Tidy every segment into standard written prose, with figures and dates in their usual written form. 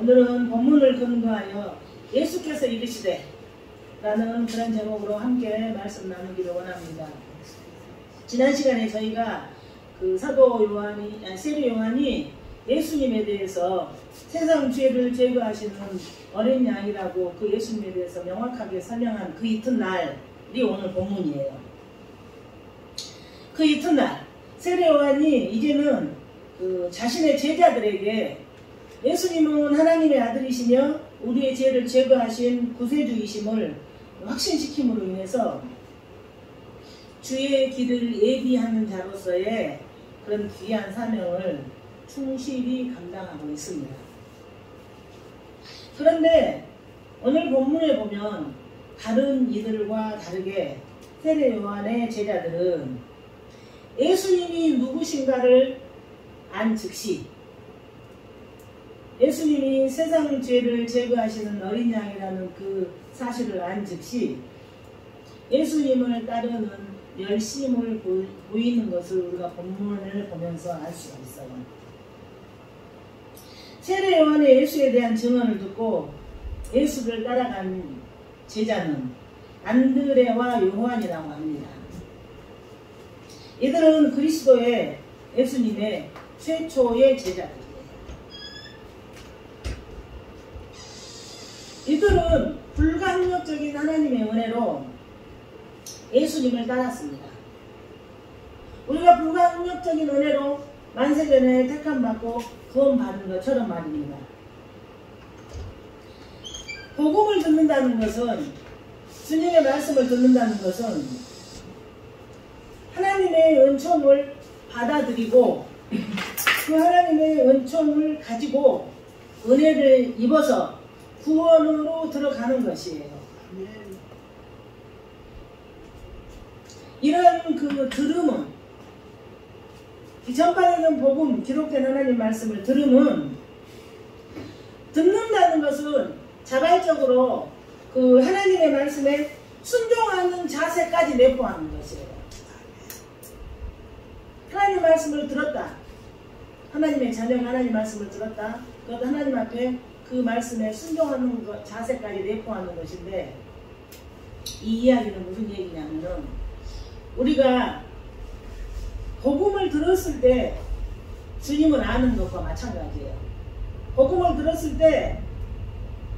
오늘은 본문을 근거하여 예수께서 이르시되 라는 그런 제목으로 함께 말씀 나누기를 원합니다. 지난 시간에 저희가 그 사도 요한이, 세례 요한이 예수님에 대해서 세상 죄를 제거하시는 어린 양이라고 그 예수님에 대해서 명확하게 설명한 그 이튿날이 오늘 본문이에요. 그 이튿날 세례 요한이 이제는 그 자신의 제자들에게 예수님은 하나님의 아들이시며 우리의 죄를 제거하신 구세주이심을 확신시킴으로 인해서 주의 길을 예비하는 자로서의 그런 귀한 사명을 충실히 감당하고 있습니다. 그런데 오늘 본문에 보면 다른 이들과 다르게 세례 요한의 제자들은 예수님이 누구신가를 안 즉시 예수님이 세상 죄를 제거하시는 어린 양이라는 그 사실을 안 즉시 예수님을 따르는 열심을 보이는 것을 우리가 본문을 보면서 알 수가 있어요. 세례 요한의 예수에 대한 증언을 듣고 예수를 따라간 제자는 안드레와 요한이라고 합니다. 이들은 그리스도의 예수님의 최초의 제자들이에요. 이들은 불가항력적인 하나님의 은혜로 예수님을 따랐습니다. 우리가 불가항력적인 은혜로 만세전에 택함받고 구원받은 것처럼 말입니다. 복음을 듣는다는 것은, 주님의 말씀을 듣는다는 것은 하나님의 은총을 받아들이고 그 하나님의 은총을 가지고 은혜를 입어서 구원으로 들어가는 것이에요. 이런 그 들음은, 이 전반에는 복음, 기록된 하나님 말씀을 들음은, 듣는다는 것은 자발적으로 그 하나님의 말씀에 순종하는 자세까지 내포하는 것이에요. 하나님 말씀을 들었다. 하나님의 자녀가 하나님 말씀을 들었다. 그것도 하나님 앞에 그 말씀에 순종하는 것, 자세까지 내포하는 것인데, 이 이야기는 무슨 얘기냐면은 우리가 복음을 들었을 때 주님을 아는 것과 마찬가지예요. 복음을 들었을 때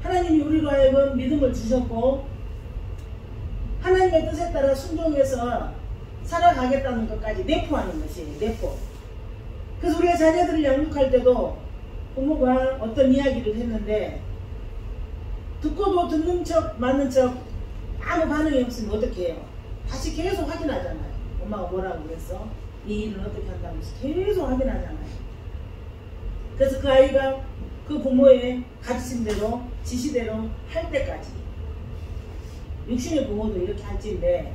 하나님이 우리로 하여금 믿음을 주셨고 하나님의 뜻에 따라 순종해서 살아가겠다는 것까지 내포하는 것이에요. 내포. 그래서 우리가 자녀들을 양육할 때도 부모가 어떤 이야기를 했는데 듣고도 듣는 척 맞는 척 아무 반응이 없으면 어떻게 해요? 다시 계속 확인하잖아요. 엄마가 뭐라고 그랬어? 이 일은 어떻게 한다고 해서 계속 확인하잖아요. 그래서 그 아이가 그 부모의 가르침대로 지시대로 할 때까지, 육신의 부모도 이렇게 할지인데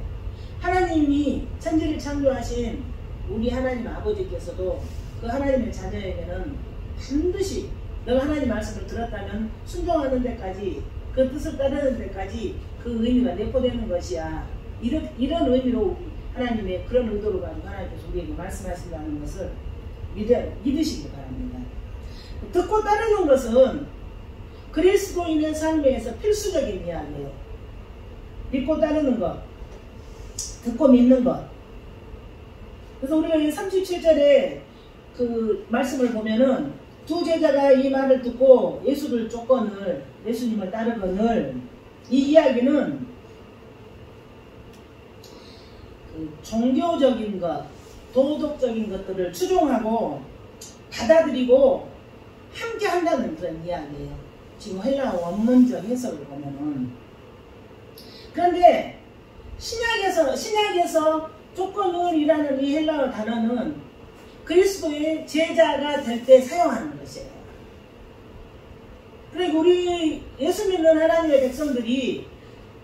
하나님이 천지를 창조하신 우리 하나님 아버지께서도 그 하나님의 자녀에게는 반드시 너가 하나님 말씀을 들었다면 순종하는 데까지, 그 뜻을 따르는 데까지 그 의미가 내포되는 것이야. 이런 의미로 하나님의 그런 의도로 가지고 하나님께서 우리에게 말씀하신다는 것을 믿으시기 바랍니다. 듣고 따르는 것은 그리스도인의 삶에서 필수적인 이야기예요. 믿고 따르는 것, 듣고 믿는 것. 그래서 우리가 37절에 그 말씀을 보면은 두 제자가 이 말을 듣고 예수를 쫓거늘, 예수님을 따르거늘, 이 이야기는 그 종교적인 것, 도덕적인 것들을 추종하고 받아들이고 함께 한다는 그런 이야기예요. 지금 헬라어 원문적 해석을 보면은. 그런데 신약에서 쫓거늘이라는 이 헬라어 단어는 그리스도의 제자가 될 때 사용하는 것이에요. 그리고 우리 예수 믿는 하나님의 백성들이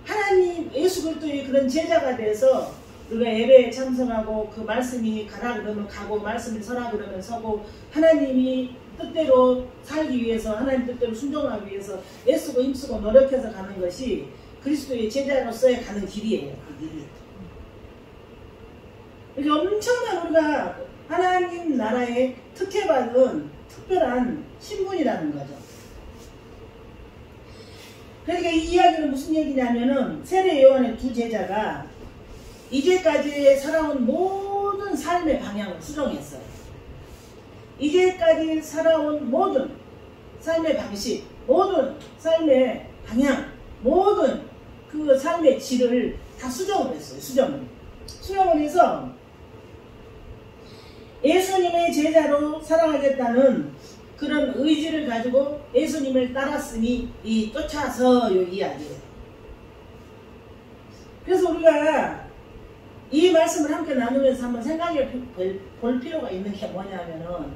하나님 예수 그리스도의 그런 제자가 돼서 우리가 예배에 참석하고 그 말씀이 가라 그러면 가고 말씀이 서라 그러면 서고 하나님이 뜻대로 살기 위해서, 하나님 뜻대로 순종하기 위해서 애쓰고 힘쓰고 노력해서 가는 것이 그리스도의 제자로서의 가는 길이에요. 그 길이. 이렇게 엄청난 우리가 하나님 나라에 특혜받은 특별한 신분이라는 거죠. 그러니까 이 이야기는 무슨 얘기냐면은 세례 요한의 두 제자가 이제까지 살아온 모든 삶의 방향을 수정했어요. 이제까지 살아온 모든 삶의 방식, 모든 삶의 방향, 모든 그 삶의 질을 다 수정을 했어요. 수정을 해서 예수님의 제자로 살아가겠다는 그런 의지를 가지고 예수님을 따랐으니 이 쫓아서요 이야기예요. 그래서 우리가 이 말씀을 함께 나누면서 한번 생각해 볼 필요가 있는 게 뭐냐면은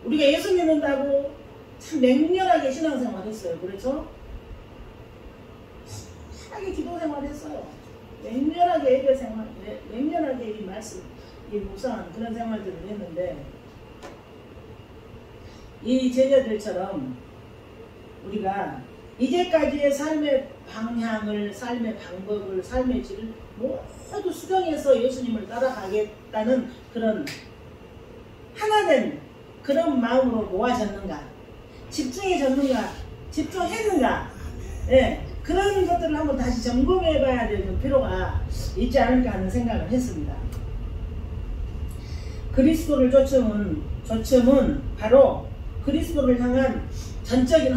우리가 예수 믿는다고 참 맹렬하게 신앙생활 했어요. 그렇죠? 맹렬하게 기도생활 했어요. 맹렬하게 예배생활, 맹렬하게 이 말씀, 이 묵상하는 그런 생활들을 했는데 이 제자들처럼 우리가 이제까지의 삶의 방향을, 삶의 방법을, 삶의 질을 모두 수정해서 예수님을 따라가겠다는 그런 하나된 그런 마음으로 모아졌는가, 집중해졌는가, 집중했는가, 예, 그런 것들을 한번 다시 점검해 봐야 되는 필요가 있지 않을까 하는 생각을 했습니다. 그리스도를 쫓음은 바로 그리스도를 향한 전적인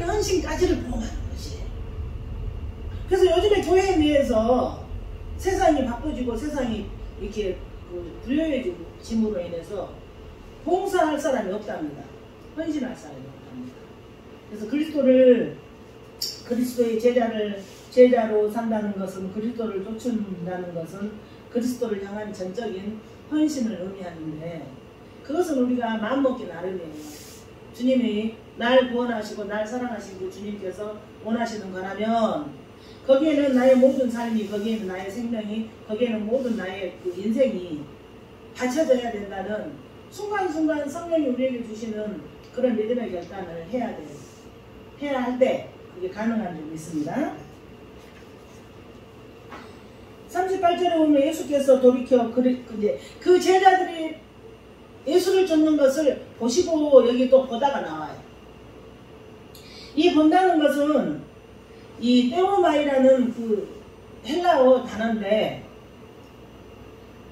헌신까지를 포함하는 것이에요. 그래서 요즘에 교회에 비해서 세상이 바빠지고 세상이 이렇게 불효해짐으로 인해서 봉사할 사람이 없답니다. 헌신할 사람이 없답니다. 그래서 그리스도의 제자로 산다는 것은, 그리스도를 쫓는다는 것은 그리스도를 향한 전적인 헌신을 의미하는데, 그것은 우리가 마음먹기 나름이에요. 주님이 날 구원하시고 날 사랑하시고 주님께서 원하시는 거라면 거기에는 나의 모든 삶이, 거기에는 나의 생명이, 거기에는 모든 나의 그 인생이 바쳐져야 된다는 순간순간 성령이 우리에게 주시는 그런 믿음의 결단을 해야 할 때 그게 가능한 줄 믿습니다. 38절에 보면 예수께서 돌이켜 그 제자들이 예수를 쫓는 것을 보시고 여기 또 보다가 나와요. 이 본다는 것은 이 떼오마이라는 그 헬라어 단어인데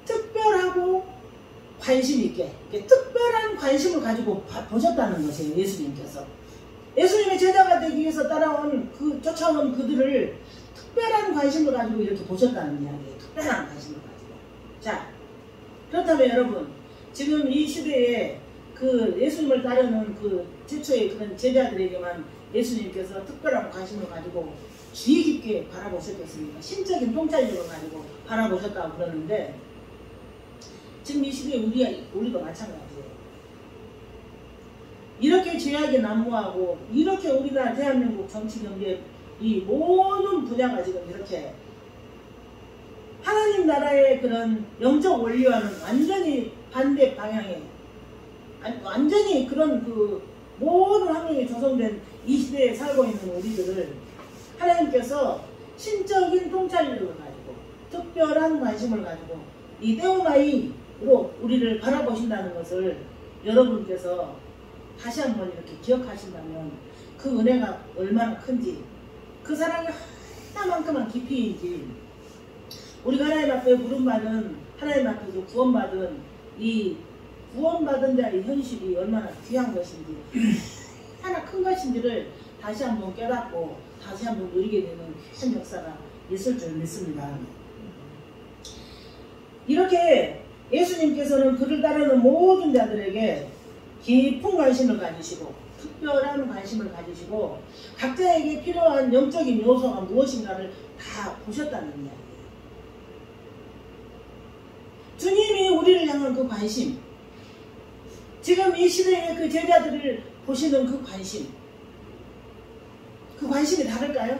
특별하고 관심 있게, 특별한 관심을 가지고 보셨다는 것이에요. 예수님께서 예수님의 제자가 되기 위해서 쫓아온 그들을 특별한 관심을 가지고 이렇게 보셨다는 이야기예요. 특별한 관심을 가지고. 자, 그렇다면 여러분, 지금 이 시대에 그 예수님을 따르는 그 최초의 그런 제자들에게만 예수님께서 특별한 관심을 가지고 주의 깊게 바라보셨겠습니까? 신적인 통찰력을 가지고 바라보셨다고 그러는데, 지금 이 시대에 우리도 마찬가지예요. 이렇게 죄악이 난무하고, 이렇게 우리나라 대한민국 정치 경제 이 모든 분야가 지금 이렇게 하나님 나라의 그런 영적 원리와는 완전히 반대 방향에, 완전히 그런 그 모든 환경이 조성된 이 시대에 살고 있는 우리들을 하나님께서 신적인 통찰력을 가지고 특별한 관심을 가지고 이 떼오마이로 우리를 바라보신다는 것을 여러분께서 다시 한번 이렇게 기억하신다면 그 은혜가 얼마나 큰지, 그 사랑이 하나만큼만 깊이인지, 우리가 하나님 앞에 부름받은, 하나님 앞에서 구원받은 이 구원받은 자의 현실이 얼마나 귀한 것인지, 하나 큰 것인지를 다시 한번 깨닫고 다시 한번 누리게 되는 큰 역사가 있을 줄 믿습니다. 이렇게 예수님께서는 그를 따르는 모든 자들에게 깊은 관심을 가지시고 특별한 관심을 가지시고 각자에게 필요한 영적인 요소가 무엇인가를 다 보셨다는 이야기예요. 주님이 우리를 향한 그 관심, 지금 이 시대의 그 제자들을 보시는 그 관심이 다를까요?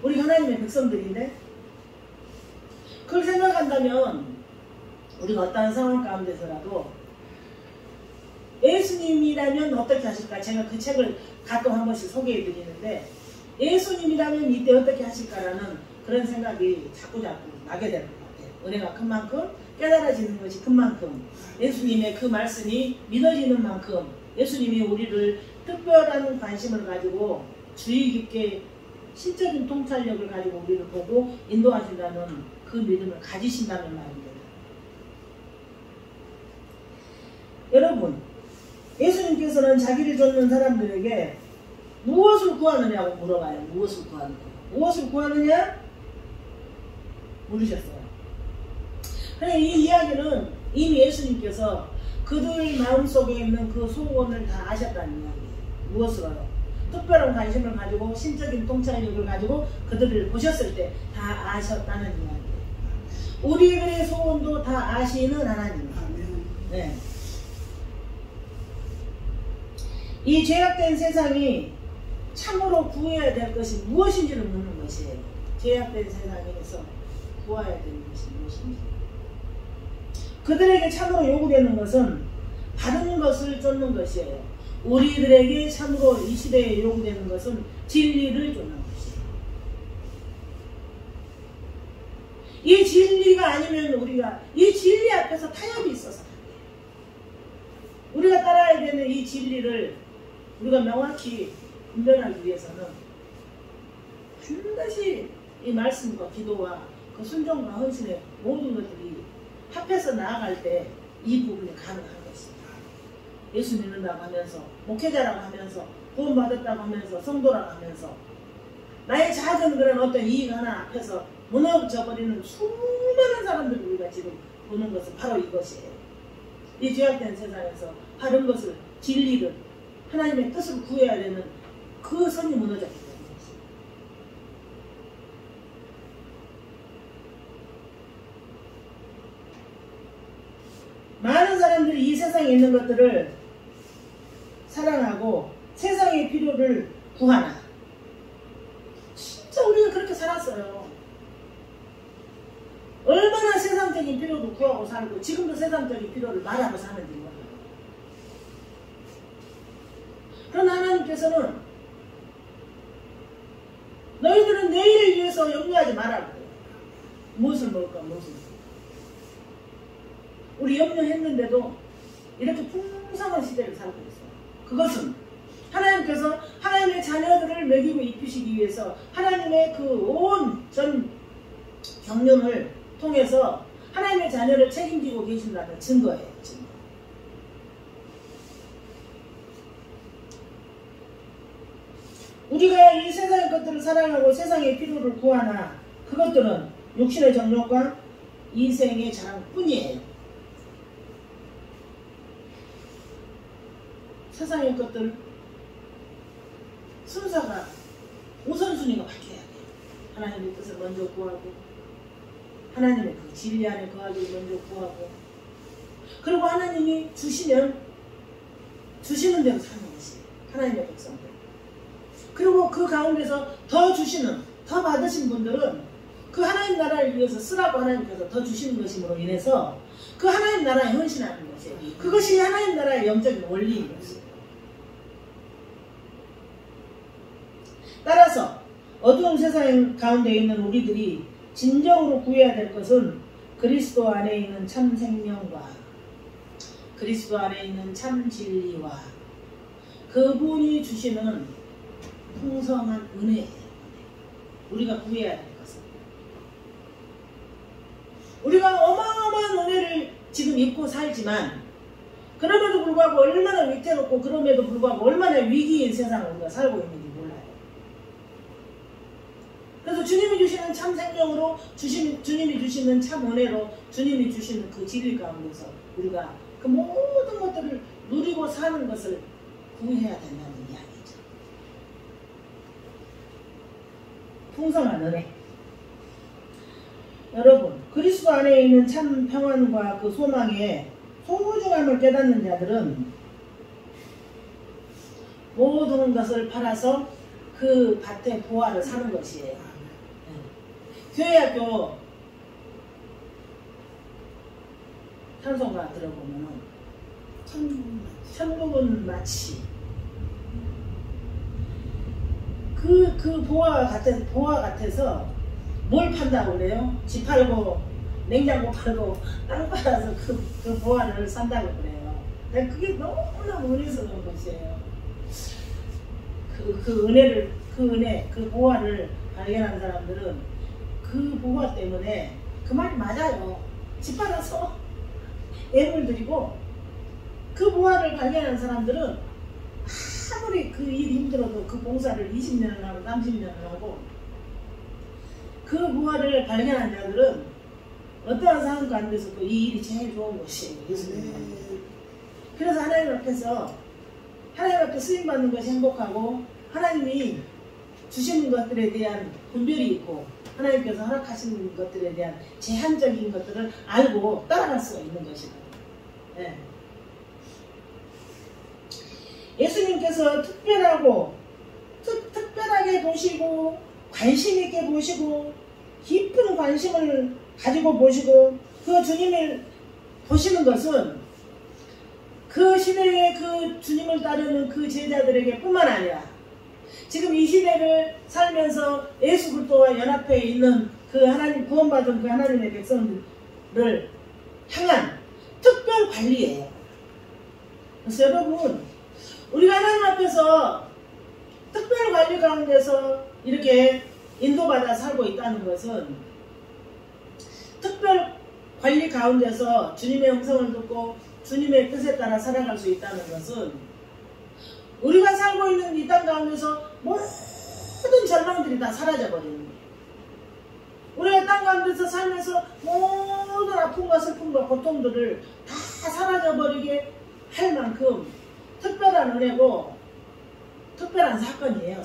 우리 하나님의 백성들인데, 그걸 생각한다면 우리가 어떠한 상황 가운데서라도 예수님이라면 어떻게 하실까? 제가 그 책을 가끔 한 번씩 소개해 드리는데, 예수님이라면 이때 어떻게 하실까라는 그런 생각이 자꾸 나게 되는 것 같아요. 은혜가 큰 만큼 깨달아지는 것이 그만큼 예수님의 그 말씀이 믿어지는 만큼 예수님이 우리를 특별한 관심을 가지고 주의 깊게 신적인 통찰력을 가지고 우리를 보고 인도하신다는 그 믿음을 가지신다는 말입니다. 여러분, 예수님께서는 자기를 쫓는 사람들에게 무엇을 구하느냐고 물어봐요. 무엇을 구하느냐? 무엇을 구하느냐? 물으셨어요. 그래, 이 이야기는 이미 예수님께서 그들 마음속에 있는 그 소원을 다 아셨다는 이야기예요. 무엇으로요? 특별한 관심을 가지고 신적인 통찰력을 가지고 그들을 보셨을 때 다 아셨다는 이야기예요. 우리들의 소원도 다 아시는 하나님. 네. 이 죄악된 세상이 참으로 구해야 될 것이 무엇인지를 묻는 것이에요. 죄악된 세상에서 구해야 되는 것이 무엇인지. 그들에게 참으로 요구되는 것은 바른 것을 쫓는 것이에요. 우리들에게 참으로 이 시대에 요구되는 것은 진리를 쫓는 것이에요. 이 진리가 아니면 우리가 이 진리 앞에서 타협이 있어서 안 돼요. 우리가 따라야 되는 이 진리를 우리가 명확히 분별하기 위해서는 반드시 이 말씀과 기도와 그 순종과 헌신의 모든 것들이 합해서 나아갈 때 이 부분이 가능한 것입니다. 예수 믿는다고 하면서, 목회자라고 하면서, 구원받았다고 하면서, 성도라고 하면서 나의 작은 그런 어떤 이익 하나 앞에서 무너져버리는 수많은 사람들을 우리가 지금 보는 것은 바로 이것이에요. 이 죄악된 세상에서 바른 것을, 진리를, 하나님의 뜻을 구해야 되는 그 선이 무너졌기 때문에 것입니다. 많은 사람들이 이 세상에 있는 것들을 사랑하고 세상의 필요를 구하나. 진짜 우리는 그렇게 살았어요. 얼마나 세상적인 필요도 구하고 살고 지금도 세상적인 필요를 말하고 사는지 몰라요. 그러나 하나님께서는 너희들은 내일을 위해서 염려하지 말라고. 무엇을 먹을까, 무엇을 먹을까. 우리 염려했는데도 이렇게 풍성한 시대를 살고 있어요. 그것은 하나님께서 하나님의 자녀들을 먹이고 입히시기 위해서 하나님의 그 온 전 경륜을 통해서 하나님의 자녀를 책임지고 계신다는 증거예요. 증거. 우리가 이 세상의 것들을 사랑하고 세상의 필요를 구하나 그것들은 육신의 정욕과 이생의 자랑뿐이에요. 세상의 것들 순서가 우선순위가 바뀌어야 돼요. 하나님의 뜻을 먼저 구하고 하나님의 그 진리 안에 거하기를 먼저 구하고 그리고 하나님이 주시면 주시는 대로 사는 것이 하나님의 백성들. 그리고 그 가운데서 더 주시는, 더 받으신 분들은 그 하나님 나라를 위해서 쓰라고 하나님께서 더 주시는 것임으로 인해서 그 하나님 나라에 헌신하는 것이에요. 그것이 하나님 나라의 영적인 원리인 것이에요. 따라서 어두운 세상 가운데 있는 우리들이 진정으로 구해야 될 것은 그리스도 안에 있는 참 생명과 그리스도 안에 있는 참 진리와 그분이 주시는 풍성한 은혜예요. 우리가 구해야 될 것은 우리가 어마어마한 은혜를 지금 입고 살지만 그럼에도 불구하고 얼마나 위태롭고 그럼에도 불구하고 얼마나 위기인 세상을 우리가 살고 있는지 몰라요. 그래서 주님이 주시는 참 생명으로 주님이 주시는 참 은혜로 주님이 주시는 그 진리 가운데서 우리가 그 모든 것들을 누리고 사는 것을 구해야 된다는 이야기죠. 풍성한 은혜. 여러분, 그리스도 안에 있는 참 평안과 그 소망의 소중함을 깨닫는 자들은 모든 것을 팔아서 그 밭의 보화를 사는 것이에요. 교회학교 찬송가 들어보면 천국은 마치 그 보화 같아서 뭘 판다고 그래요? 집 팔고 냉장고 팔고 땅 팔아서 그 보화를 산다고 그래요. 그게 너무너무 은혜스러운 것이에요. 그 은혜, 그 보화를 발견한 사람들은 그 보화 때문에 그 말이 맞아요. 집 팔아서 예물 드리고 그 보화를 발견한 사람들은 아무리 그 일이 힘들어도 그 봉사를 20년을 하고 30년을 하고 그 보화를 발견한 자들은 어떠한 상황 가운데서도 이 일이 제일 좋은 것이에요. 예수님. 그래서 하나님 앞에 쓰임받는 것이 행복하고 하나님이 주시는 것들에 대한 분별이 있고 하나님께서 허락하시는 것들에 대한 제한적인 것들을 알고 따라갈 수가 있는 것이다. 네. 예수님께서 특별하게 보시고 관심 있게 보시고 깊은 관심을 가지고 보시고 그 주님을 보시는 것은 그 시대에 그 주님을 따르는 그 제자들에게 뿐만 아니라 지금 이 시대를 살면서 예수 그리스도와 연합해 있는 그 하나님 구원받은 그 하나님의 백성들을 향한 특별 관리예요. 그래서 여러분 우리가 하나님 앞에서 특별 관리 가운데서 이렇게 인도받아 살고 있다는 것은 특별 관리 가운데서 주님의 음성을 듣고 주님의 뜻에 따라 살아갈 수 있다는 것은 우리가 살고 있는 이 땅 가운데서 모든 절망들이 다 사라져버리는 거예요. 우리가 땅 가운데서 살면서 모든 아픔과 슬픔과 고통들을 다 사라져버리게 할 만큼 특별한 은혜고 특별한 사건이에요.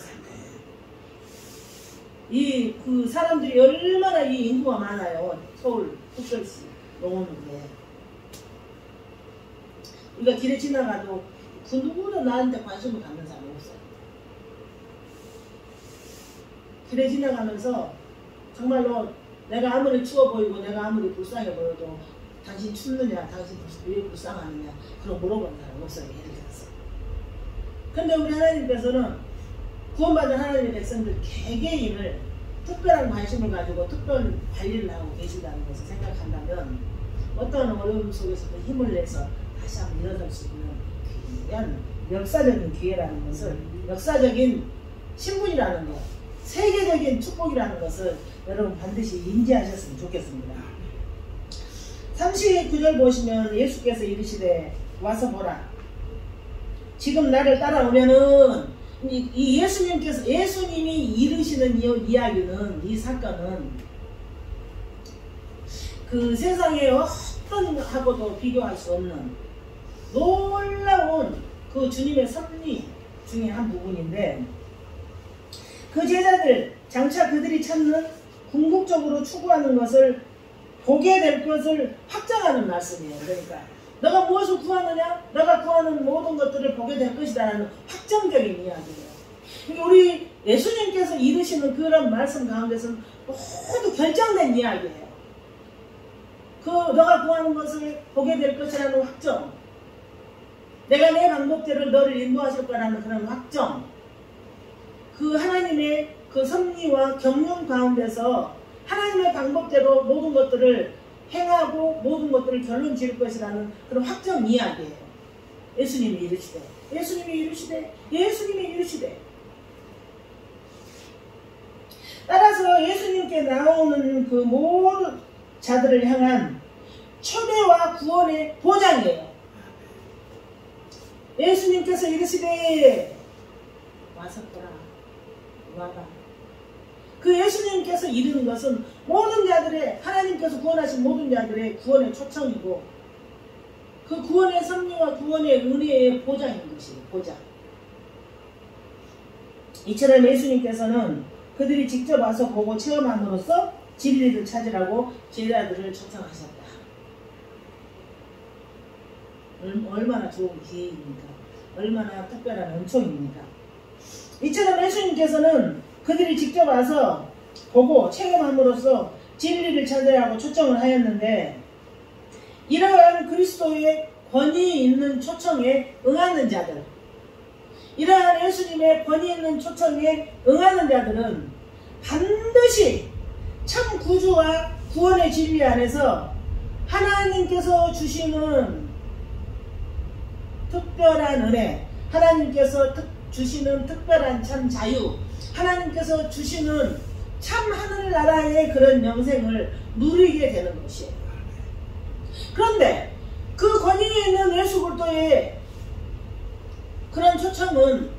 그 사람들이 얼마나 이 인구가 많아요. 서울 특별시 농원구에. 우리가 길에 지나가도 그 누구도 나한테 관심을 갖는 사람이 없어요. 길에 지나가면서 정말로 내가 아무리 추워 보이고 내가 아무리 불쌍해 보여도 당신 춥느냐, 당신 왜 불쌍하느냐 그런 물어보는 사람 없어요. 예를 들어서. 근데 우리 하나님께서는 구원받은 하나님의 백성들 개개인을 특별한 관심을 가지고 특별 관리를 하고 계신다는 것을 생각한다면 어떤 어려움 속에서도 힘을 내서 다시 한번 일어설 수 있는 귀한 역사적인 기회라는 것을, 역사적인 신분이라는 것, 세계적인 축복이라는 것을 여러분 반드시 인지하셨으면 좋겠습니다. 39절 보시면 예수께서 이르시되 와서 보라. 지금 나를 따라오면은 이 예수님이 이르시는 이 이야기는, 이 사건은 그 세상에 어떤 하고도 비교할 수 없는 놀라운 그 주님의 섭리 중에 한 부분인데, 그 제자들 장차 그들이 찾는 궁극적으로 추구하는 것을 보게 될 것을 확정하는 말씀이에요. 그러니까 너가 무엇을 구하느냐? 너가 구하는 모든 것들을 보게 될 것이다라는 확정적인 이야기예요. 그러니까 우리 예수님께서 이르시는 그런 말씀 가운데서는 모두 결정된 이야기예요. 그 너가 구하는 것을 보게 될 것이라는 확정, 내가 내 방법대로 너를 인도하실 거라는 그런 확정, 그 하나님의 그 섭리와 경륜 가운데서 하나님의 방법대로 모든 것들을 행하고 모든 것들을 결론 지을 것이라는 그런 확정 이야기예요. 예수님이 이르시되 따라서 예수님께 나오는 그 모든 자들을 향한 초대와 구원의 보장이에요. 예수님께서 이르시되 와서 보라, 와라. 그 예수님께서 이르는 것은 모든 자들의, 하나님께서 구원하신 모든 자들의 구원의 초청이고 그 구원의 섭리와 구원의 은혜의 보장인 것이에요. 보장. 이처럼 예수님께서는 그들이 직접 와서 보고 체험함으로써 진리를 찾으라고 제자들을 초청하셨다. 얼마나 좋은 기회입니까? 얼마나 특별한 은총입니까? 이처럼 예수님께서는 그들이 직접 와서 보고 체험함으로써 진리를 찾으라고 초청을 하였는데, 이러한 그리스도의 권위 있는 초청에 응하는 자들, 이러한 예수님의 권위 있는 초청에 응하는 자들은 반드시 참 구주와 구원의 진리 안에서 하나님께서 주시는 특별한 은혜, 하나님께서 주시는 특별한 참 자유, 하나님께서 주시는 참 하늘나라의 그런 영생을 누리게 되는 것이에요. 그런데 그 권위에 있는 예수 그리스도의 그런 초청은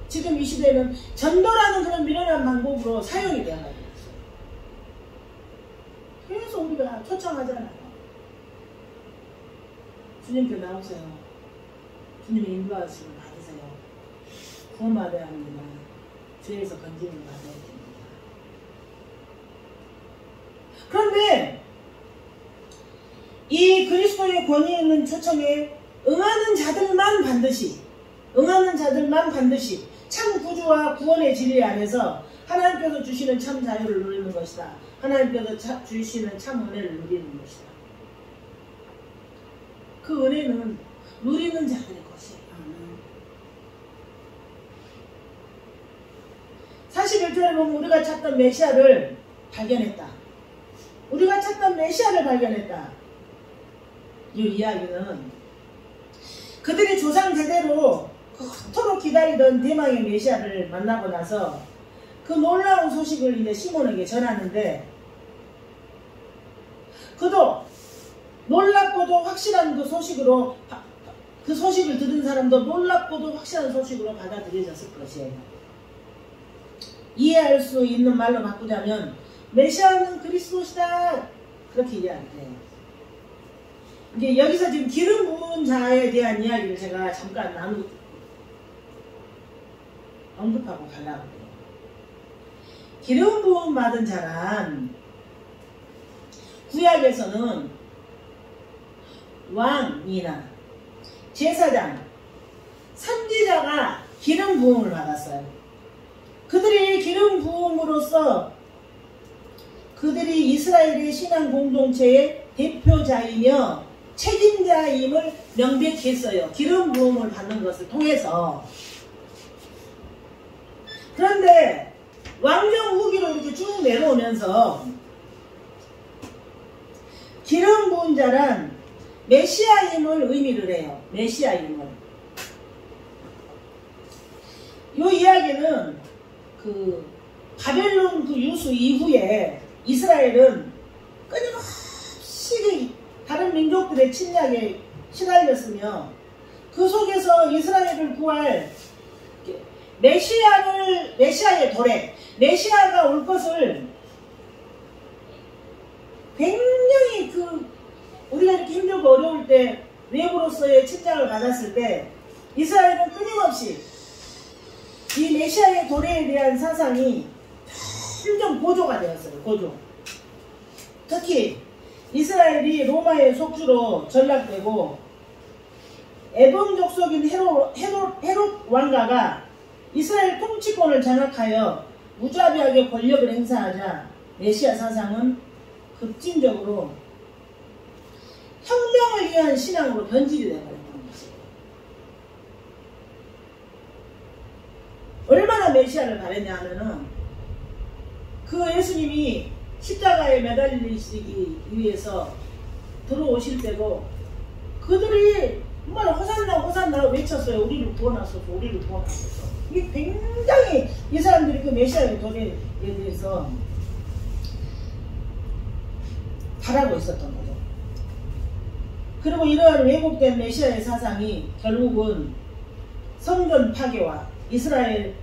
지금 이 시대에는 전도라는 그런 미련한 방법으로 사용이 되어가고 있어요. 그래서 우리가 초청하잖아요. 주님께 나오세요. 주님의 인도하심을 받으세요. 구원받아야 합니다. 죄에서 건짐을 받아야 됩니다. 그런데 이 그리스도의 권위 있는 초청에 응하는 자들만 반드시 참 구주와 구원의 진리 안에서 하나님께서 주시는 참 자유를 누리는 것이다. 하나님께서 주시는 참 은혜를 누리는 것이다. 그 은혜는 누리는 자들의 것이에요. 41절에 보면 우리가 찾던 메시아를 발견했다. 이 이야기는 그들이 조상 대대로 그토록 기다리던 대망의 메시아를 만나고 나서 그 놀라운 소식을 이제 시몬에게 전하는데, 그도 놀랍고도 확실한 그 소식으로, 그 소식을 들은 사람도 놀랍고도 확실한 소식으로 받아들여졌을 것이에요. 이해할 수 있는 말로 바꾸자면 메시아는 그리스도시다, 그렇게 이야기해요. 이제 여기서 지금 기름 부은 자에 대한 이야기를 제가 잠깐 언급하고 가려고 해요. 기름 부음 받은 자란 구약에서는 왕이나 제사장, 선지자가 기름 부음을 받았어요. 그들이 기름 부음으로써 그들이 이스라엘의 신앙 공동체의 대표자이며 책임자임을 명백히 했어요. 기름 부음을 받는 것을 통해서. 그런데 왕정 후기로 이렇게 쭉 내려오면서 기름 부은 자란 메시아임을 의미를 해요. 메시아임을. 이 이야기는 그 바벨론 그 유수 이후에 이스라엘은 끊임없이 다른 민족들의 침략에 시달렸으며 그 속에서 이스라엘을 구할 메시아의 도래, 메시아가 올 것을 굉장히 우리가 이렇게 힘들고 어려울 때 외부로서의 침략을 받았을 때 이스라엘은 끊임없이 이 메시아의 도래에 대한 사상이 점점 고조가 되었어요. 고조. 특히 이스라엘이 로마의 속주로 전락되고 에돔 족속인 헤롯 왕가가 이스라엘 통치권을 장악하여 무자비하게 권력을 행사하자 메시아 사상은 급진적으로 혁명을 위한 신앙으로 변질이 되어버렸던 것이에요. 얼마나 메시아를 바랬냐 하면은 그 예수님이 십자가에 매달리시기 위해서 들어오실 때도 그들이 정말 호산나 외쳤어요. 우리를 구원하소서. 이게 굉장히 이 사람들이 그 메시아의 도래에 대해서 바라고 있었던 거죠. 그리고 이러한 왜곡된 메시아의 사상이 결국은 성전 파괴와 이스라엘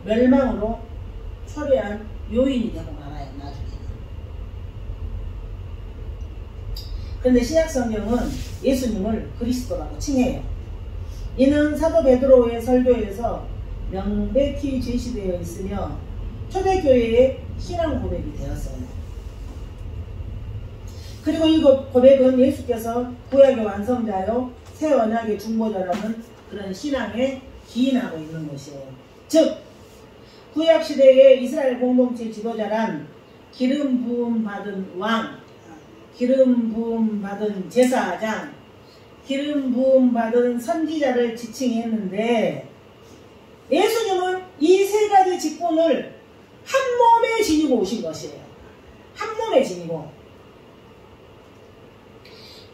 멸망으로 초래한 요인이 되고 말아요. 나중에는. 그런데 신약성경은 예수님을 그리스도라고 칭해요. 이는 사도 베드로의 설교에서 명백히 제시되어 있으며 초대교회의 신앙 고백이 되었어요. 그리고 이 고백은 예수께서 구약의 완성자요 새 언약의 중보자라는 그런 신앙에 기인하고 있는 것이에요. 즉 구약시대의 이스라엘 공동체 지도자란 기름 부음 받은 왕, 기름 부음 받은 제사장, 기름 부음 받은 선지자를 지칭했는데 예수님은 이 세 가지 직분을 한 몸에 지니고 오신 것이에요. 한 몸에 지니고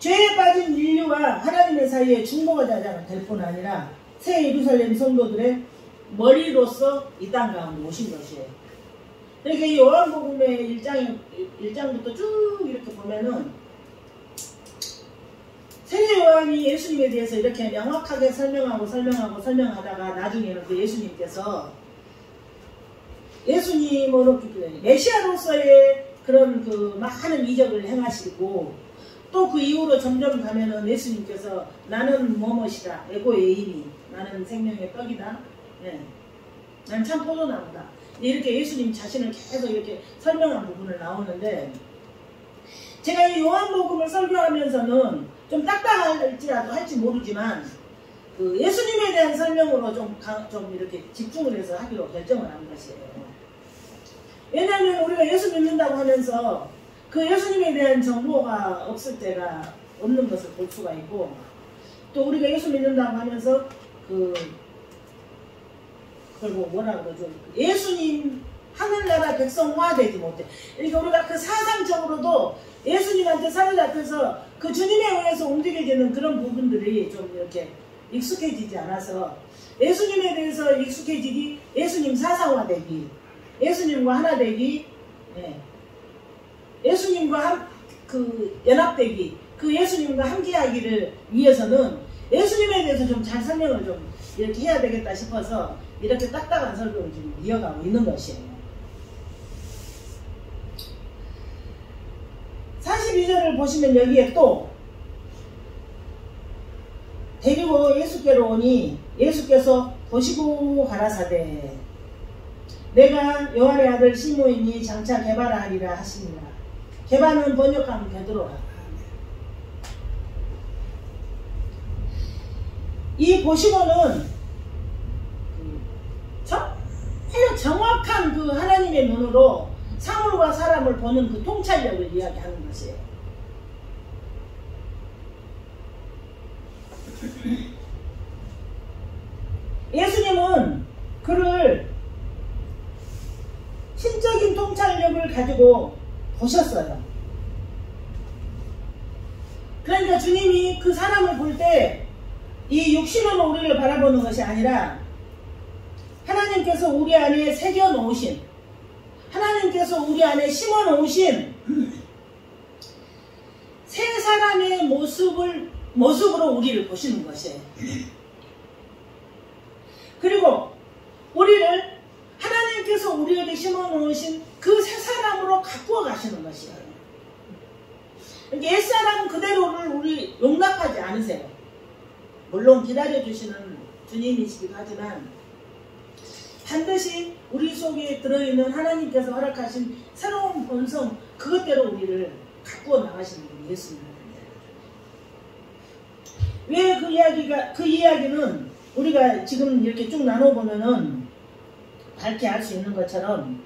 죄에 빠진 인류와 하나님의 사이에 중보자가 될 뿐 아니라 새 예루살렘 성도들의 머리로서 이 땅 가운데 오신 것이에요. 그러니까 이 요한복음의 1장부터 쭉 이렇게 보면은 세례 요한이 예수님에 대해서 이렇게 명확하게 설명하다가 나중에는 그 예수님께서 예수님으로 메시아로서의 그런 그 많은 이적을 행하시고 또 그 이후로 점점 가면은 예수님께서 나는 뭐뭐시다 에고의 이미 나는 생명의 떡이다. 예. 난 참 포도나무다. 이렇게 예수님 자신을 계속 이렇게 설명한 부분을 나오는데 제가 이 요한복음을 설교하면서는 좀 딱딱할지라도 할지 모르지만 그 예수님에 대한 설명으로 좀 이렇게 집중을 해서 하기로 결정을 한 것이에요. 왜냐하면 우리가 예수 믿는다고 하면서 그 예수님에 대한 정보가 없을 때가 없는 것을 볼 수가 있고 또 우리가 예수 믿는다고 하면서 그리고 뭐라 그러죠? 예수님 하늘나라 백성화 되지 못해. 그러니까 우리가 그 사상적으로도 예수님한테 사로잡혀서 그 주님에 의해서 움직여지는 그런 부분들이 좀 이렇게 익숙해지지 않아서 예수님에 대해서 익숙해지기, 예수님 사상화되기, 예수님과 하나 되기, 예수님과 연합되기, 그 예수님과 함께하기를 위해서는 예수님에 대해서 좀 잘 설명을 좀 이렇게 해야 되겠다 싶어서 이렇게 딱딱한 설교를 지금 이어가고 있는 것이에요. 42절을 보시면 여기에 또 데리고 예수께로 오니 예수께서 보시고 가라사대 내가 요한의 아들 시몬이니 장차 게바라 하리라 하시니라. 게바는 번역하면 베드로라. 이 보시고는 정확한 그 하나님의 눈으로 사물과 사람을 보는 그 통찰력을 이야기하는 것이에요. 예수님은 그를 신적인 통찰력을 가지고 보셨어요. 그러니까 주님이 그 사람을 볼 때 이 육신으로 우리를 바라보는 것이 아니라 하나님께서 우리 안에 새겨 놓으신, 하나님께서 우리 안에 심어 놓으신 새 사람의 모습으로 우리를 보시는 것이에요. 그리고 우리를 하나님께서 우리에게 심어 놓으신 그 새 사람으로 가꾸어 가시는 것이에요. 옛 사람 그대로를 우리 용납하지 않으세요. 물론 기다려주시는 주님이시기도 하지만 반드시 우리 속에 들어있는 하나님께서 허락하신 새로운 본성 그것대로 우리를 가꾸어 나가시는 분이 예수님입니다. 왜 그 이야기는 우리가 지금 이렇게 쭉 나눠보면은 밝게 알 수 있는 것처럼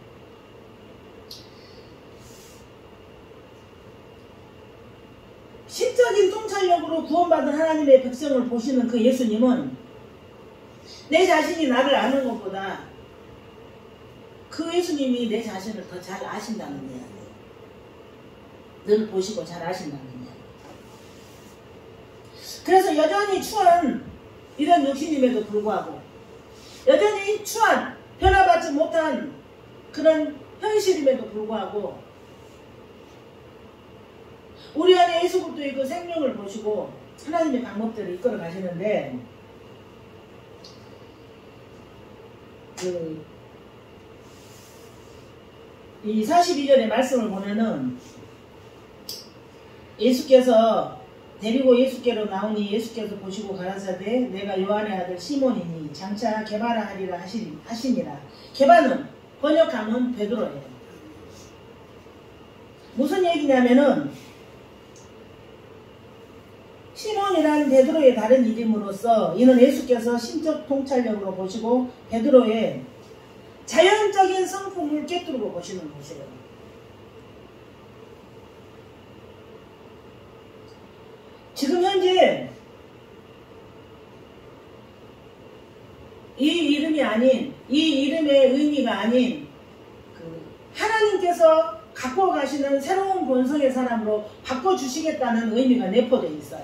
신적인 통찰력으로 구원받은 하나님의 백성을 보시는 그 예수님은 내 자신이 나를 아는 것보다 그 예수님이 내 자신을 더 잘 아신다는 이야기예요. 늘 보시고 잘 아신다는 이야기. 그래서 여전히 추한 이런 육신임에도 불구하고 여전히 추한 변화받지 못한 그런 현실임에도 불구하고 우리 안에 예수 그리스도의 그 생명을 보시고 하나님의 방법대로 이끌어 가시는데 이 42절의 말씀을 보면은 예수께서 데리고 예수께로 나오니 예수께서 보시고 가라사대 내가 요한의 아들 시몬이니 장차 게바라 하리라 하시니라. 게바는 번역하면 베드로예요. 무슨 얘기냐면은 시몬이라는 베드로의 다른 이름으로서 이는 예수께서 신적 통찰력으로 보시고 베드로의 자연적인 성품을 꿰뚫고 보시는 것이에요. 지금 현재 이 이름이 아닌 이 이름의 의미가 아닌 하나님께서 갖고 가시는 새로운 본성의 사람으로 바꿔주시겠다는 의미가 내포되어 있어요.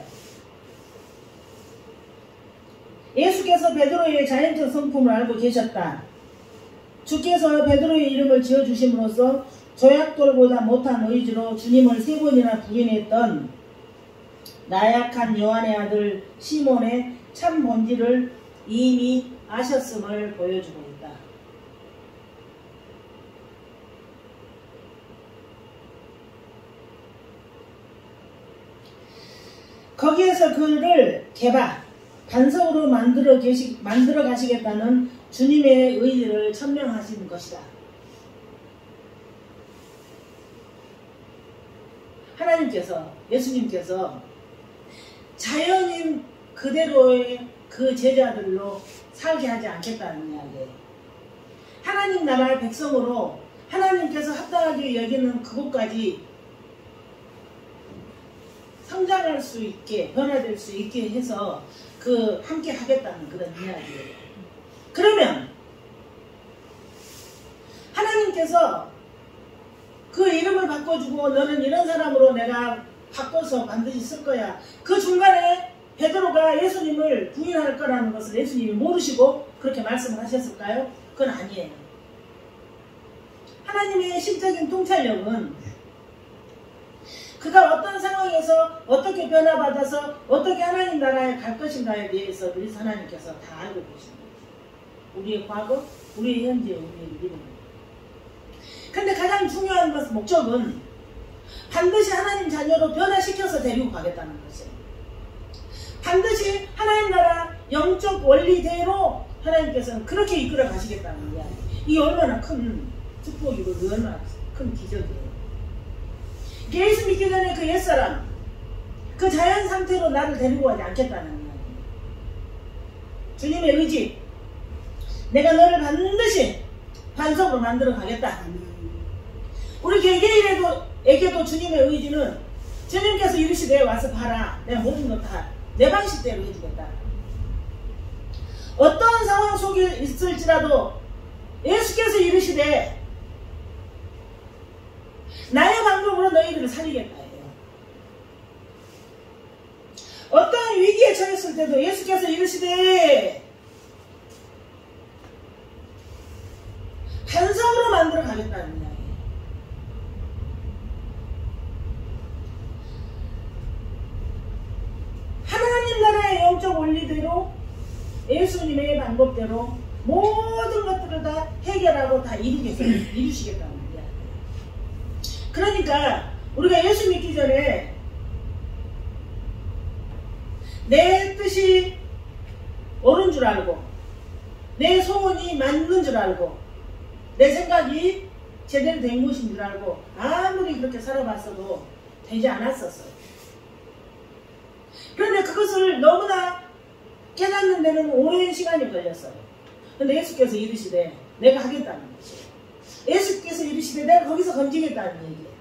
예수께서 베드로의 자연적 성품을 알고 계셨다. 주께서 베드로의 이름을 지어주심으로써 조약돌보다 못한 의지로 주님을 3번이나 부인했던 나약한 요한의 아들 시몬의 참 본질을 이미 아셨음을 보여주고 있다. 거기에서 그를 반석으로 만들어 가시겠다는 주님의 의지를 천명하시는 것이다. 하나님께서, 예수님께서 자연인 그대로의 그 제자들로 살게 하지 않겠다는 이야기예요. 하나님 나라의 백성으로 하나님께서 합당하게 여기는 그곳까지 성장할 수 있게, 변화될 수 있게 해서 함께 하겠다는 그런 이야기예요. 그러면 하나님께서 그 이름을 바꿔주고 너는 이런 사람으로 내가 바꿔서 반드시 쓸 거야. 그 중간에 베드로가 예수님을 부인할 거라는 것을 예수님이 모르시고 그렇게 말씀을 하셨을까요? 그건 아니에요. 하나님의 신적인 통찰력은 그가 어떤 상황에서 어떻게 변화받아서 어떻게 하나님 나라에 갈 것인가에 대해서 우리 하나님께서 다 알고 계십니다. 우리의 과거, 우리의 현재, 우리의 미래. 근데 가장 중요한 것은 목적은 반드시 하나님 자녀로 변화시켜서 데리고 가겠다는 것이에요. 반드시 하나님 나라 영적 원리대로 하나님께서는 그렇게 이끌어 가시겠다는 이야기. 이게 얼마나 큰 축복이고 얼마나 큰 기적이에요. 예수 믿기 전에 그 옛사람, 그 자연 상태로 나를 데리고 가지 않겠다는 이야기. 주님의 의지, 내가 너를 반드시 반석으로 만들어 가겠다. 우리 개개인에게도 주님의 의지는 주님께서 이르시되 와서 봐라. 내가 모든 것 다 내 방식대로 해주겠다. 어떤 상황 속에 있을지라도 예수께서 이르시되 나의 방법으로 너희들을 살리겠다 해요. 어떤 위기에 처했을 때도 예수께서 이르시되 반석으로 만들어 가겠다는 이야기예요. 하나님 나라의 영적 원리대로 예수님의 방법대로 모든 것들을 다 해결하고 다 이루시겠다는 이야기예요. 그러니까 우리가 예수 믿기 전에 내 뜻이 옳은 줄 알고 내 소원이 맞는 줄 알고 내 생각이 제대로 된 것인 줄 알고 아무리 그렇게 살아봤어도 되지 않았었어요. 그런데 그것을 너무나 깨닫는 데는 오랜 시간이 걸렸어요. 근데 예수께서 이르시되 내가 하겠다는 것이에요. 예수께서 이르시되 내가 거기서 건지겠다는 얘기예요.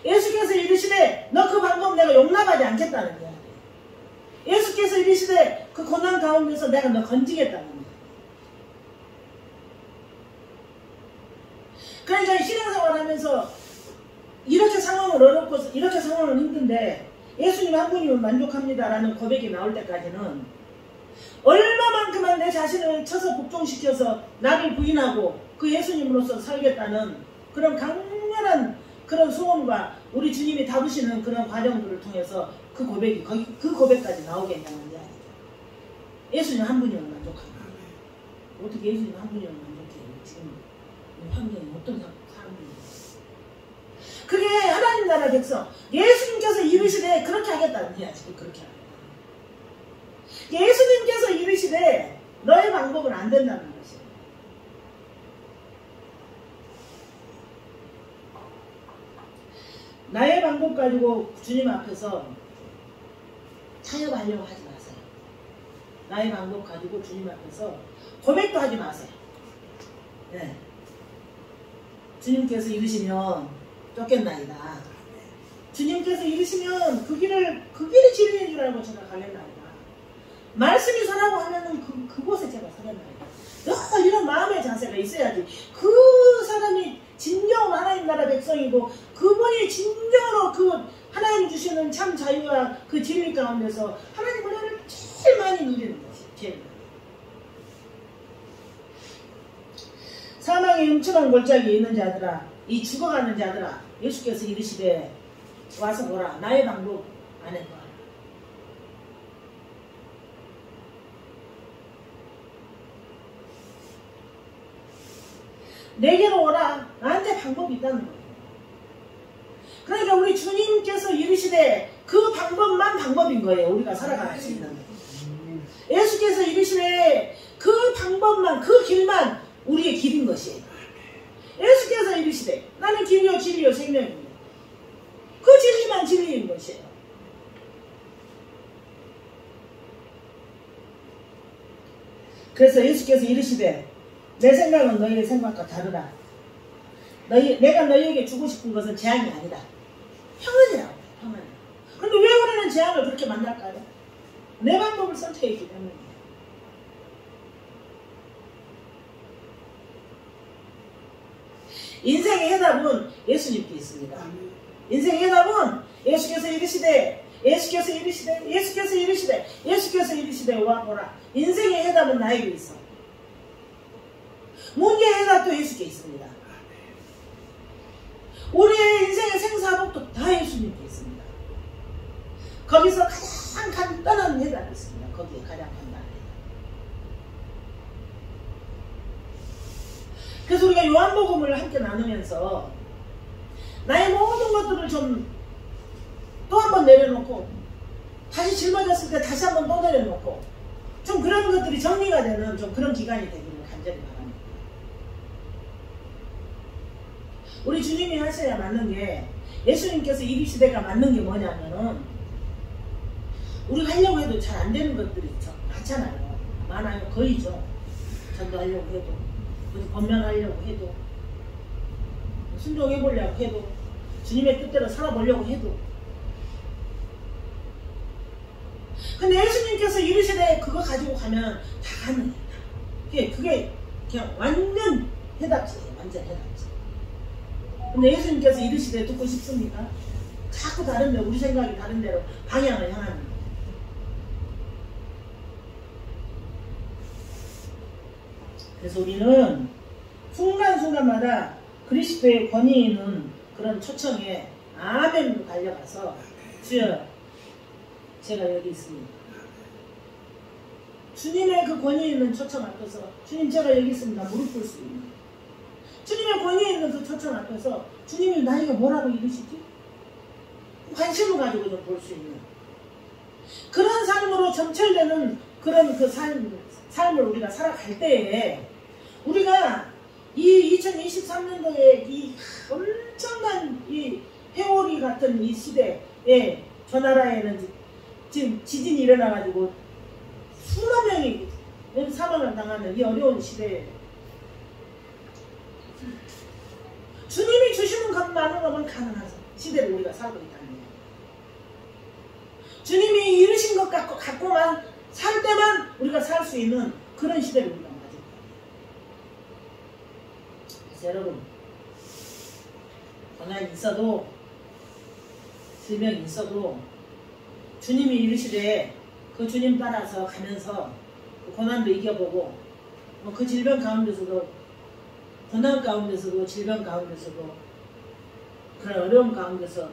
예수께서 이르시되 너 그 방법 내가 용납하지 않겠다는 이야기예요. 예수께서 이르시되 그 고난 가운데서 내가 너 건지겠다는 이야기예요. 그러니까 신앙생활 하면서 이렇게 상황을 어렵고 이렇게 상황은 힘든데 예수님 한 분이면 만족합니다라는 고백이 나올 때까지는 얼마만큼만 내 자신을 쳐서 복종시켜서 나를 부인하고 그 예수님으로서 살겠다는 그런 강렬한 그런 소원과 우리 주님이 다루시는 그런 과정들을 통해서 그 고백까지 나오겠냐는 이야기죠. 예수님 한 분이면 만족합니다. 어떻게 예수님 한 분이면 만족해요? 지금 환경이 어떤 사람들이에요? 그게 하나님 나라 백성, 예수님께서 이르시되 그렇게 하겠다는 이야기죠. 그렇게 하겠다. 예수님께서 이르시되 너의 방법은 안 된다는 것이에요. 나의 방법 가지고 주님 앞에서 타협하려고 하지 마세요. 나의 방법 가지고 주님 앞에서 고백도 하지 마세요. 네. 주님께서 이르시면 쫓겠나이다. 주님께서 이르시면 그 길이 진리인 줄 알고 제가 가겠나이다. 말씀이 서라고 하면은 그곳에 제가 서겠나이다. 이런 마음의 자세가 있어야지. 그 사람이 진정으로 하나님 나라 백성이고 그분이 진정으로 그 하나님 주시는 참 자유와 그 진리 가운데서 하나님 은혜를 제일 많이 누리는 것이 제일. 사망의 음침한 골짜기에 있는 자들아, 이 죽어가는 자들아, 예수께서 이르시되 와서 보라, 나의 방법 안에 거하라. 내게로 오라. 나한테 방법이 있다는 거예요. 그러니까 우리 주님께서 이르시되 그 방법만 방법인 거예요. 우리가 살아갈 수 있는. 예수께서 이르시되 그 방법만, 그 길만 우리의 길인 것이에요. 예수께서 이르시되 나는 길이요 진리요 생명입니다. 그 진리만 진리인 것이에요. 그래서 예수께서 이르시되 내 생각은 너희의 생각과 다르다. 내가 너희에게 주고 싶은 것은 재앙이 아니다. 평안이라고. 평안. 그런데 왜 우리는 재앙을 그렇게 만날까요? 내 방법을 선택했기 때문이에요. 인생의 해답은 예수님께 있습니다. 인생의 해답은 예수께서 이르시되 와 보라. 인생의 해답은 나에게 있어. 문제의 해답도 예수께 있습니다. 우리의 인생의 생사복도 다 예수님께 있습니다. 거기서 가장 간단한 해답이 있습니다. 거기에 가장 간단한 해답. 그래서 우리가 요한복음을 함께 나누면서 나의 모든 것들을 좀 또 한 번 내려놓고 다시 짊어졌을 때 다시 한 번 또 내려놓고 좀 그런 것들이 정리가 되는 좀 그런 기간이 되기를 간절히 바랍니다. 우리 주님이 하셔야 맞는 게, 예수님께서 이 시대가 맞는 게 뭐냐면은 우리가 하려고 해도 잘 안 되는 것들이 많잖아요. 많아요. 거의죠. 전도하려고 해도, 권면하려고 해도, 순종해보려고 해도, 주님의 뜻대로 살아보려고 해도. 근데 예수님께서 이르시되 그거 가지고 가면 다 가능해요. 그게 그냥 완전 해답지예요. 완전 해답지. 근데 예수님께서 이르시되 듣고 싶습니까? 자꾸 다른 데, 우리 생각이 다른 데로 방향을 향하는 거예요. 그래서 우리는 순간순간마다 그리스도의 권위 있는 그런 초청에 아멘으로 달려가서 주여 제가 여기 있습니다. 주님의 그 권위 있는 초청 앞에서 주님 제가 여기 있습니다. 무릎 꿇을 수 있는 주님의 권위 있는 그 초청 앞에서 주님이 나에게 뭐라고 이르시지? 관심을 가지고 좀 볼 수 있는 그런 삶으로 점철되는 그런 그 삶을 우리가 살아갈 때에 우리가 이 2023년도에 이 엄청난 이 회오리 같은 이 시대에 저 나라에는 지금 지진이 일어나가지고 수만 명이 사망을 당하는 이 어려운 시대에 주님이 주시는 것만은 것만 가능한 시대를 우리가 살고 있다는 거예요. 주님이 이루신 것 갖고만 살 때만 우리가 살 수 있는 그런 시대를 우리가 맞을 거예요. 그래서 여러분, 고난이 있어도 질병이 있어도 주님이 이르시되 그 주님 따라서 가면서 그 고난도 이겨보고 그 질병 가운데서도 고난 가운데서도 질병 가운데서도 그런 어려움 가운데서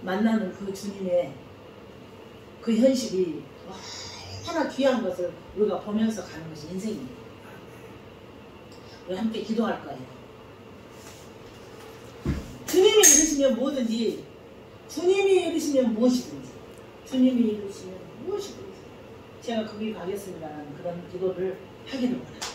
만나는 그 주님의 그 현실이 얼마나 귀한 것을 우리가 보면서 가는 것이 인생입니다. 우리 함께 기도할 거예요. 주님이 이르시면 뭐든지, 주님이 이르시면 무엇이든지, 주님이 이루시면 무엇이든지 제가 거기 가겠습니다라는 그런 기도를 하기를 원합니다.